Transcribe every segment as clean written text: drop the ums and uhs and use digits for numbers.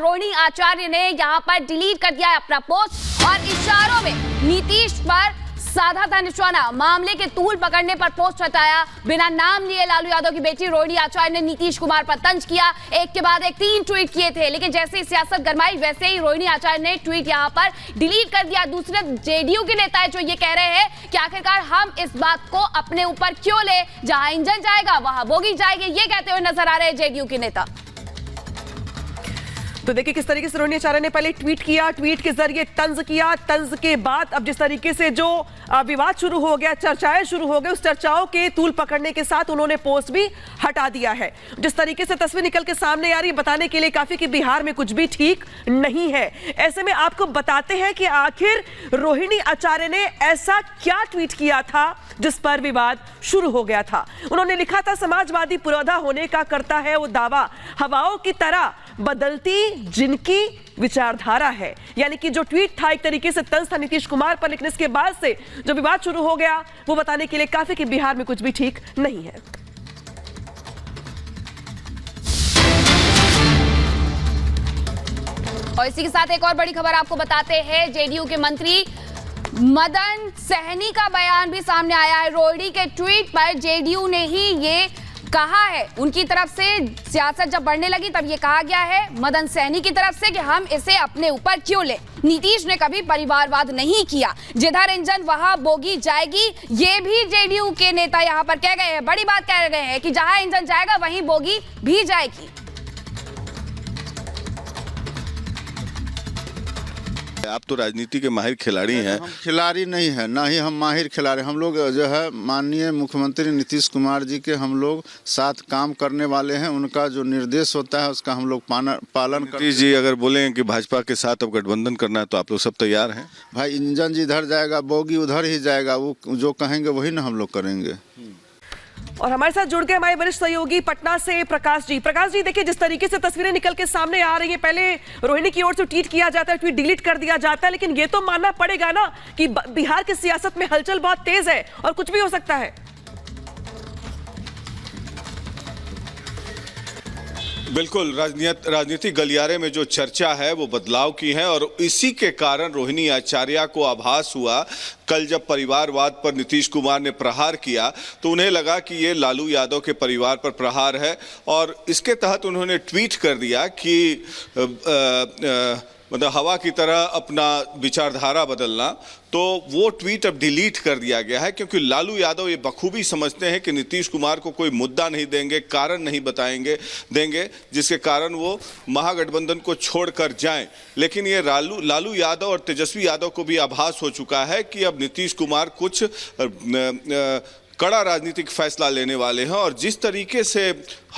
रोहिणी आचार्य ने यहां पर डिलीट कर दिया है अपना पोस्ट और इशारों में नीतीश पर साधा था निशाना। मामले के तूल पकड़ने पर पोस्ट हटाया। बिना नाम लिए लालू यादव की बेटी रोहिणी आचार्य ने नीतीश कुमार पर तंज किया। एक के बाद एक 3 ट्वीट किए थे, लेकिन जैसे ही सियासत गरमाई वैसे ही रोहिणी आचार्य ने ट्वीट यहां पर डिलीट कर दिया। दूसरे जेडीयू के नेता है जो ये कह रहे हैं कि आखिरकार हम इस बात को अपने ऊपर क्यों ले, जहां इंजन जाएगा वहां बोगी जाएगी, ये कहते हुए नजर आ रहे हैं जेडीयू के नेता। तो देखिए किस तरीके से रोहिणी आचार्य ने पहले ट्वीट किया, ट्वीट के जरिए तंज किया, तंज के बाद अब जिस तरीके से जो विवाद शुरू हो गया, चर्चाएं शुरू हो गई, उस चर्चाओं के तूल पकड़ने के साथ उन्होंने पोस्ट भी हटा दिया है। जिस तरीके से तस्वीर निकल के सामने आ रही है बताने के लिए काफी कि बिहार में कुछ भी ठीक नहीं है। ऐसे में आपको बताते हैं कि आखिर रोहिणी आचार्य ने ऐसा क्या ट्वीट किया था जिस पर विवाद शुरू हो गया था। उन्होंने लिखा था, समाजवादी पुरोधा होने का करता है वो दावा, हवाओं की तरह बदलती जिनकी विचारधारा है। यानी कि जो ट्वीट था एक तरीके से तंज था नीतीश कुमार पर, लेकिन इसके बाद से जो विवाद शुरू हो गया वो बताने के लिए काफी कि बिहार में कुछ भी ठीक नहीं है। और इसी के साथ एक और बड़ी खबर आपको बताते हैं, जेडीयू के मंत्री मदन सहनी का बयान भी सामने आया है। रोहिणी के ट्वीट पर जेडीयू ने ही ये कहा है, उनकी तरफ से सियासत जब बढ़ने लगी तब ये कहा गया है मदन सहनी की तरफ से कि हम इसे अपने ऊपर क्यों ले। नीतीश ने कभी परिवारवाद नहीं किया, जिधर इंजन वहां बोगी जाएगी, ये भी जेडीयू के नेता यहां पर कह गए हैं। बड़ी बात कह गए हैं कि जहां इंजन जाएगा वहीं बोगी भी जाएगी। आप तो राजनीति के माहिर खिलाड़ी हैं। हम खिलाड़ी नहीं है, ना ही हम माहिर खिलाड़ी। हम लोग जो है माननीय मुख्यमंत्री नीतीश कुमार जी के हम लोग साथ काम करने वाले हैं। उनका जो निर्देश होता है उसका हम लोग पालन नीतीश जी अगर बोलें कि भाजपा के साथ अब गठबंधन करना है तो आप लोग सब तैयार हैं? भाई इंजन जिधर जाएगा बोगी उधर ही जाएगा, वो जो कहेंगे वही ना हम लोग करेंगे। और हमारे साथ जुड़ गए हमारे वरिष्ठ सहयोगी पटना से प्रकाश जी। प्रकाश जी, देखिए जिस तरीके से तस्वीरें निकल के सामने आ रही है, पहले रोहिणी की ओर से ट्वीट किया जाता है, ट्वीट डिलीट कर दिया जाता है, लेकिन ये तो मानना पड़ेगा ना कि बिहार की सियासत में हलचल बहुत तेज है और कुछ भी हो सकता है। बिल्कुल, राजनीतिक गलियारे में जो चर्चा है वो बदलाव की है और इसी के कारण रोहिणी आचार्य को आभास हुआ। कल जब परिवारवाद पर नीतीश कुमार ने प्रहार किया तो उन्हें लगा कि ये लालू यादव के परिवार पर प्रहार है और इसके तहत उन्होंने ट्वीट कर दिया कि मतलब हवा की तरह अपना विचारधारा बदलना। तो वो ट्वीट अब डिलीट कर दिया गया है क्योंकि लालू यादव ये बखूबी समझते हैं कि नीतीश कुमार को कोई मुद्दा नहीं देंगे, कारण नहीं देंगे जिसके कारण वो महागठबंधन को छोड़कर जाएं। लेकिन ये लालू यादव और तेजस्वी यादव को भी आभास हो चुका है कि अब नीतीश कुमार कुछ कड़ा राजनीतिक फैसला लेने वाले हैं और जिस तरीके से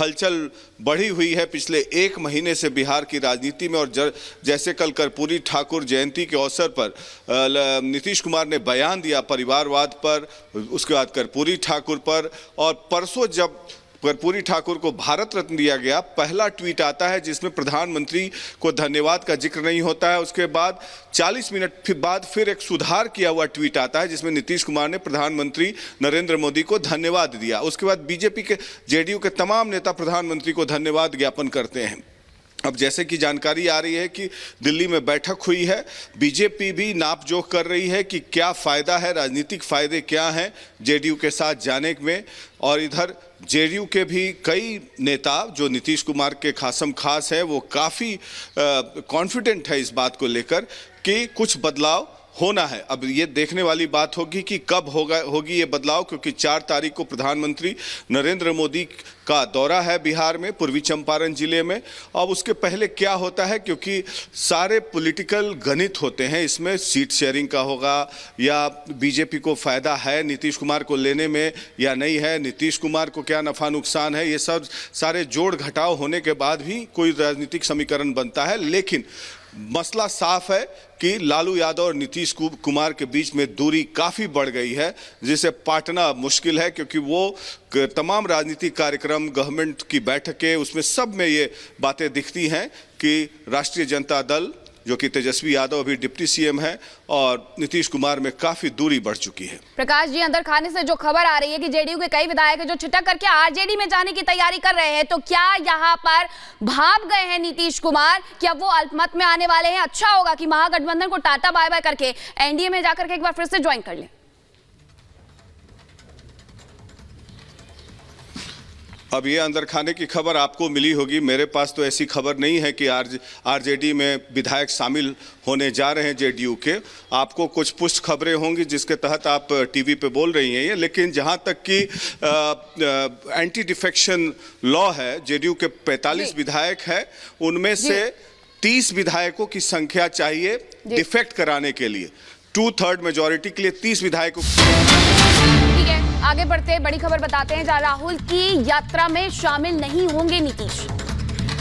हलचल बढ़ी हुई है पिछले 1 महीने से बिहार की राजनीति में, और जैसे कल कर्पूरी ठाकुर जयंती के अवसर पर नीतीश कुमार ने बयान दिया परिवारवाद पर, उसके बाद कर्पूरी ठाकुर पर, और परसों जब कर्पूरी ठाकुर को भारत रत्न दिया गया, पहला ट्वीट आता है जिसमें प्रधानमंत्री को धन्यवाद का जिक्र नहीं होता है। उसके बाद 40 मिनट बाद फिर एक सुधार किया हुआ ट्वीट आता है जिसमें नीतीश कुमार ने प्रधानमंत्री नरेंद्र मोदी को धन्यवाद दिया। उसके बाद बीजेपी के जेडीयू के तमाम नेता प्रधानमंत्री को धन्यवाद ज्ञापन करते हैं। अब जैसे कि जानकारी आ रही है कि दिल्ली में बैठक हुई है, बीजेपी भी नापजोख कर रही है कि क्या फ़ायदा है, राजनीतिक फ़ायदे क्या हैं जेडीयू के साथ जाने में। और इधर जेडीयू के भी कई नेता जो नीतीश कुमार के खासम खास हैं वो काफ़ी कॉन्फिडेंट है इस बात को लेकर कि कुछ बदलाव होना है। अब ये देखने वाली बात होगी कि कब होगी ये बदलाव, क्योंकि 4 तारीख को प्रधानमंत्री नरेंद्र मोदी का दौरा है बिहार में, पूर्वी चंपारण जिले में। अब उसके पहले क्या होता है, क्योंकि सारे पॉलिटिकल गणित होते हैं इसमें, सीट शेयरिंग का होगा या बीजेपी को फ़ायदा है नीतीश कुमार को लेने में या नहीं है, नीतीश कुमार को क्या नफ़ा नुकसान है, ये सब सारे जोड़ घटाव होने के बाद भी कोई राजनीतिक समीकरण बनता है। लेकिन मसला साफ है कि लालू यादव और नीतीश कुमार के बीच में दूरी काफ़ी बढ़ गई है, जिसे पाटना मुश्किल है क्योंकि वो तमाम राजनीतिक कार्यक्रम, गवर्नमेंट की बैठकें, उसमें सब में ये बातें दिखती हैं कि राष्ट्रीय जनता दल जो कि तेजस्वी यादव अभी डिप्टी सीएम है और नीतीश कुमार में काफी दूरी बढ़ चुकी है। प्रकाश जी, अंदर खाने से जो खबर आ रही है कि जेडीयू के कई विधायक है जो छिटक करके आरजेडी में जाने की तैयारी कर रहे हैं, तो क्या यहाँ पर भाप गए हैं नीतीश कुमार कि अब वो अल्पमत में आने वाले हैं? अच्छा होगा कि महागठबंधन को टाटा बाय बाय करके एनडीए में जाकर के एक बार फिर से ज्वाइन कर लें। अब ये अंदर खाने की खबर आपको मिली होगी, मेरे पास तो ऐसी खबर नहीं है कि आरजेडी में विधायक शामिल होने जा रहे हैं जेडीयू के। आपको कुछ पुष्ट खबरें होंगी जिसके तहत आप टीवी पे बोल रही हैं ये, लेकिन जहां तक कि एंटी डिफेक्शन लॉ है, जेडीयू के 45 विधायक हैं, उनमें से 30 विधायकों की संख्या चाहिए डिफेक्ट कराने के लिए। 2/3 मेजॉरिटी के लिए 30 विधायकों। ठीक है, आगे बढ़ते बड़ी खबर बताते हैं, जहां राहुल की यात्रा में शामिल नहीं होंगे नीतीश।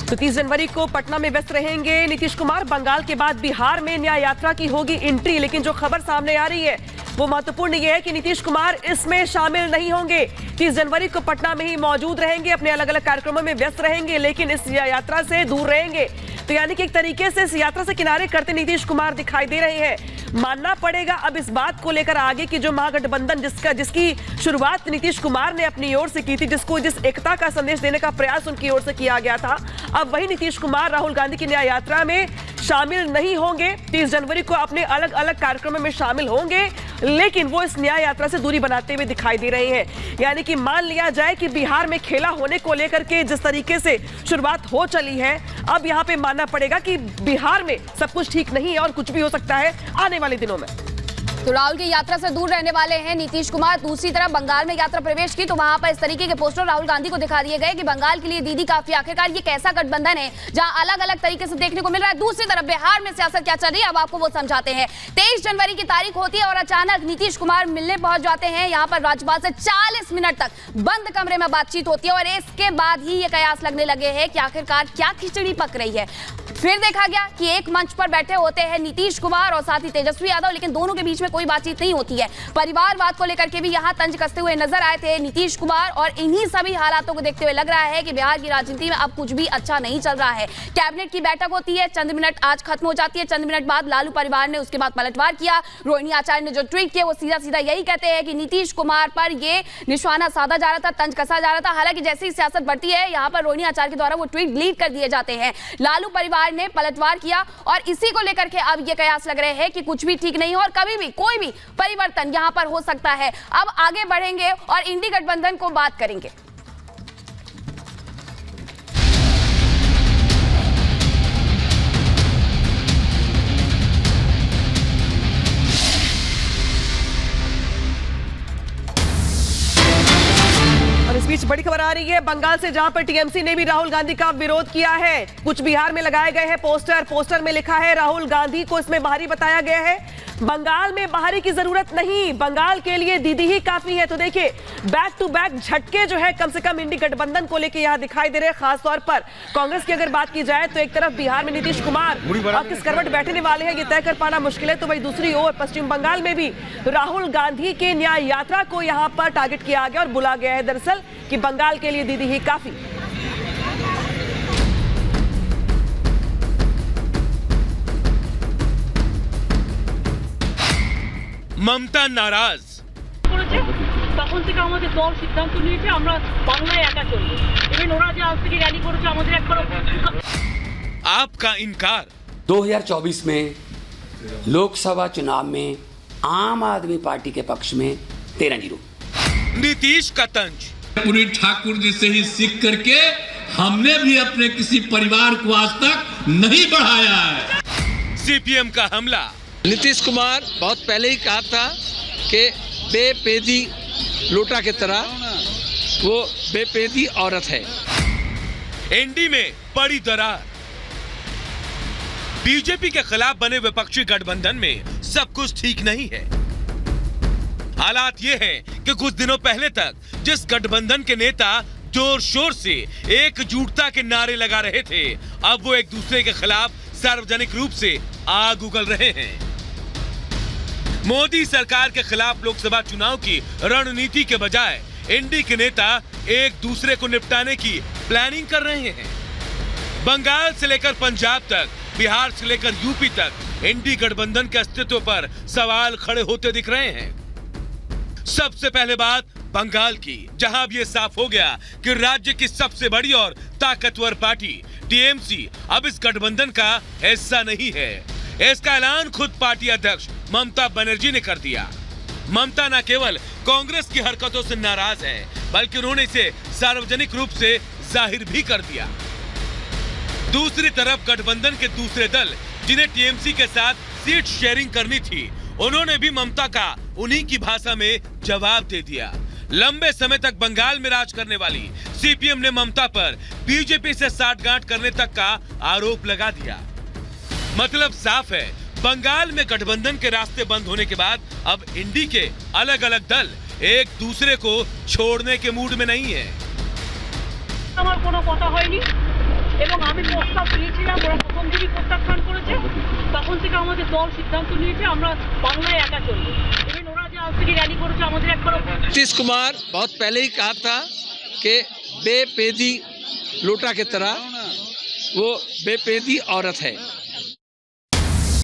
तो 30 जनवरी को पटना में व्यस्त रहेंगे नीतीश कुमार। बंगाल के बाद बिहार में न्याय यात्रा की होगी एंट्री, लेकिन जो खबर सामने आ रही है वो महत्वपूर्ण ये है कि नीतीश कुमार इसमें शामिल नहीं होंगे। 30 जनवरी को पटना में ही मौजूद रहेंगे, अपने अलग अलग कार्यक्रमों में व्यस्त रहेंगे, लेकिन इस यात्रा से दूर रहेंगे। तो यानी कि एक तरीके से इस यात्रा से किनारे करते नीतीश कुमार दिखाई दे रहे हैं। मानना पड़ेगा अब इस बात को लेकर आगे कि जो महागठबंधन जिसकी शुरुआत नीतीश कुमार ने अपनी ओर से की थी, जिस एकता का संदेश देने का प्रयास उनकी ओर से किया गया था, अब वही नीतीश कुमार राहुल गांधी की न्याय यात्रा में शामिल नहीं होंगे। 30 जनवरी को अपने अलग अलग कार्यक्रमों में शामिल होंगे, लेकिन वो इस न्याय यात्रा से दूरी बनाते हुए दिखाई दे रहे हैं। यानी कि मान लिया जाए कि बिहार में खेला होने को लेकर के जिस तरीके से शुरुआत हो चली है, अब यहाँ पे मानना पड़ेगा कि बिहार में सब कुछ ठीक नहीं है और कुछ भी हो सकता है आने वाले दिनों में। तो राहुल की यात्रा से दूर रहने वाले हैं नीतीश कुमार। दूसरी तरफ बंगाल में यात्रा प्रवेश की तो वहां पर इस तरीके के पोस्टर राहुल गांधी को दिखा दिए गए कि बंगाल के लिए दीदी काफी। आखिरकार ये कैसा गठबंधन है जहां अलग अलग तरीके से देखने को मिल रहा है। दूसरी तरफ बिहार में सियासत क्या चल रही है, अब आपको वो समझाते हैं। 23 जनवरी की तारीख होती है और अचानक नीतीश कुमार मिलने पहुंच जाते हैं। यहाँ पर राज्यपाल से 40 मिनट तक बंद कमरे में बातचीत होती है और इसके बाद ही ये कयास लगने लगे हैं कि आखिरकार क्या खिचड़ी पक रही है। फिर देखा गया कि एक मंच पर बैठे होते हैं नीतीश कुमार और साथ ही तेजस्वी यादव, लेकिन दोनों के बीच में कोई बातचीत नहीं होती है। परिवारवाद को लेकर के भी यहाँ तंज कसते हुए नजर आए थे नीतीश कुमार और इन्हीं सभी हालातों को देखते हुए लग रहा है कि बिहार की राजनीति में अब कुछ भी अच्छा नहीं चल रहा है। कैबिनेट की बैठक होती है, चंद मिनट आज खत्म हो जाती है, चंद मिनट बाद लालू परिवार ने उसके बाद पलटवार किया। रोहिणी आचार्य ने जो ट्वीट किया वो सीधा सीधा यही कहते हैं कि नीतीश कुमार पर ये निशाना साधा जा रहा था, तंज कसा जा रहा था। हालांकि जैसे ही सियासत बढ़ती है यहाँ पर रोहिणी आचार्य के द्वारा वो ट्वीट डिलीट कर दिए जाते हैं। लालू परिवार ने पलटवार किया और इसी को लेकर के अब ये कयास लग रहे हैं कि कुछ भी ठीक नहीं है और कभी भी कोई भी परिवर्तन यहां पर हो सकता है। अब आगे बढ़ेंगे और इंडी गठबंधन को बात करेंगे। इस बीच बड़ी खबर आ रही है बंगाल से, जहां पर टीएमसी ने भी राहुल गांधी का विरोध किया है। कुछ बिहार में लगाए गए हैं पोस्टर में लिखा है राहुल गांधी को इसमें बाहरी बताया गया है। बंगाल में बाहरी की जरूरत नहीं, बंगाल के लिए दीदी ही काफी है। तो देखिए बैक टू बैक झटके जो है कम से कम इंडी गठबंधन को लेकर यहां दिखाई दे रहे हैं। खासतौर पर कांग्रेस की अगर बात की जाए तो एक तरफ बिहार में नीतीश कुमार अब किस करवट बैठने वाले हैं ये तय कर पाना मुश्किल है, तो वही दूसरी ओर पश्चिम बंगाल में भी राहुल गांधी के न्याय यात्रा को यहां पर टारगेट किया गया और बुला गया है दरअसल कि बंगाल के लिए दीदी ही काफी। মমতা নারাজ, তখন থেকে আমাদের দল সিদ্ধান্ত নিয়েছে আমরা বাংলায় একা চলবো। ইভেন ওরা যে আজ থেকে র্যালি করেছে আমাদের একবার आपका इनकार। 2024 में लोकसभा चुनाव में आम आदमी पार्टी के पक्ष में 13-0। नीतीश का तंज। पुनीत ठाकुर जी से ही सीख करके हमने भी अपने किसी परिवार को आज तक नहीं बढ़ाया है। सीपीएम का हमला। नीतीश कुमार बहुत पहले ही कहा था कि बेपेदी लोटा की तरह वो बेपेदी औरत है। एनडी में बड़ी दरार। बीजेपी के खिलाफ बने विपक्षी गठबंधन में सब कुछ ठीक नहीं है। हालात ये हैं कि कुछ दिनों पहले तक जिस गठबंधन के नेता जोर शोर से एकजुटता के नारे लगा रहे थे, अब वो एक दूसरे के खिलाफ सार्वजनिक रूप से आग उगल रहे हैं। मोदी सरकार के खिलाफ लोकसभा चुनाव की रणनीति के बजाय एनडी के नेता एक दूसरे को निपटाने की प्लानिंग कर रहे हैं। बंगाल से लेकर पंजाब तक बिहार से लेकर यूपी तक एनडी गठबंधन के अस्तित्व पर सवाल खड़े होते दिख रहे हैं। सबसे पहले बात बंगाल की, जहां अब ये साफ हो गया कि राज्य की सबसे बड़ी और ताकतवर पार्टी टीएमसी अब इस गठबंधन का हिस्सा नहीं है। इसका ऐलान खुद पार्टी अध्यक्ष ममता बनर्जी ने कर दिया। ममता न केवल कांग्रेस की हरकतों से नाराज है, बल्कि उन्होंने इसे सार्वजनिक रूप से जाहिर भी कर दिया। दूसरी तरफ गठबंधन के दूसरे दल, जिन्हें टीएमसी के साथ सीट शेयरिंग करनी थी, उन्होंने भी ममता का उन्हीं की भाषा में जवाब दे दिया। लंबे समय तक बंगाल में राज करने वाली सीपीएम ने ममता पर बीजेपी से साठगांठ करने तक का आरोप लगा दिया। मतलब साफ है, बंगाल में गठबंधन के रास्ते बंद होने के बाद अब इंडी के अलग अलग दल एक दूसरे को छोड़ने के मूड में नहीं है। আমার কোনো কথা হয়নি এবং আমি প্রস্তাব দিয়েছিলাম, ওরা প্রথম দিনই প্রত্যাখ্যান করেছে। তখন থেকে আমাদের দল সিদ্ধান্ত নিয়েছে আমরা বাংলায় একা চলবো। ইভেন ওরা যে আজ থেকে র্যালি করেছে আমাদের একবার नीतीश कुमार बहुत पहले ही कहा था कि बेपेदी लोटा की तरह वो बेपेदी औरत है।